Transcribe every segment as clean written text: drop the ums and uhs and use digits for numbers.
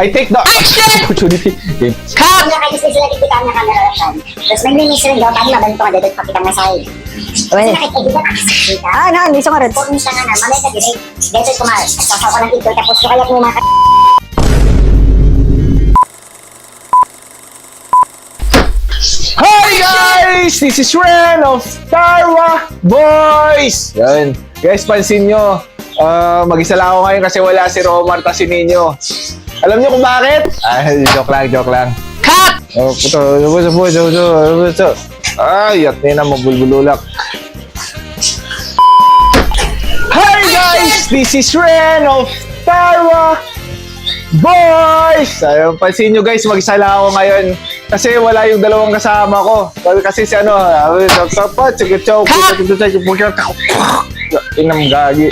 I take the opportunity. Okay. Kung nakakita sila kikitaan na camera option. Tapos may linis rin daw, pag mabanto ka dito, pakita nga sa'yo. Kasi nakikita ka sa Ah, na, hindi siya nga rin. kung siya nga na, mamaya ka dito, dito kumain. Sasaw ko ng ito, tapos kaya mo mga Hi guys! This is Ren of Tarwa Boys! Yan. Guys, pansin nyo, mag-isa lang ako ngayon kasi wala si Romar ta si Nino. Alam nyo kung bakit? Ay, joke lang. Cut! Oh, puto. Ay, at nina, magbulbululak. Hi guys! This is Ren of Tarwa Boys! Ayun, pansin nyo guys, mag-isa lang ako ngayon. Kasi wala yung dalawang kasama ko. Kasi si ano, inam gagi.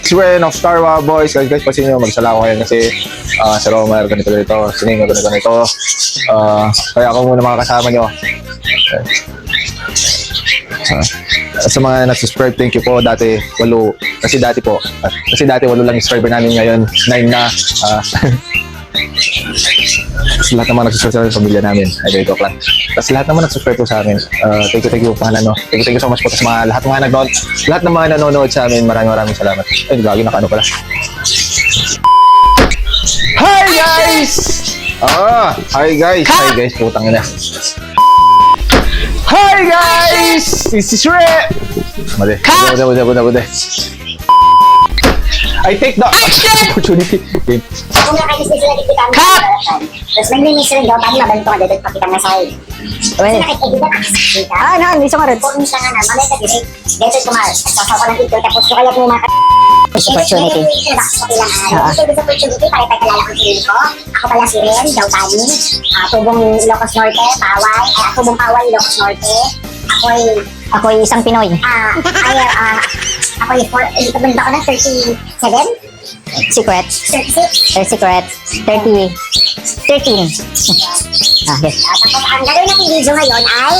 Swen of Star Wars Boys. Guys, pansin nyo, magsala ko ngayon kasi si Romar, ganito. Si Nino, ganito. Kaya ako muna makakasama nyo. Sa mga nag-subscribe, thank you po. Dati, 8. Kasi dati 8 lang yung subscriber namin ngayon. 9 na. Tapos lahat naman nag-subscribe sa pamilya namin. Ay, joke lang. Tapos lahat naman nag-subscribe po sa amin. Thank you, pangalan, no? Thank you so much po sa mga lahat ng mga nanonood sa amin. Maraming salamat. Ay, gagi, nakaano pala. Hi guys! Hi guys, putang ina. Hi guys! This is Re! Mali. Bude. I take the opportunity. Okay. kung nakakita sila kikitaan na camera option. Tapos may linis rin daw, pag mabanto ka dito, pakita nga sa'yo. Kasi nakikita ka sa Ah, na, hindi siya nga rin. kung siya nga na, mamaya ka dito, dito kumain. Sasaw ko ng ito, tapos kaya mo mga Opportunity. Sa opportunity, para kalala ko si Rico. Ako pala si Ren, daw tani. Tubong Ilocos Norte, Paway. Tubong Paway, Ilocos Norte. Ako'y isang Pinoy. Ako'y pabanda ko na 37? Secret. 36? Secret. 13. Ah, yes. Tapos ang gagawin natin video ngayon ay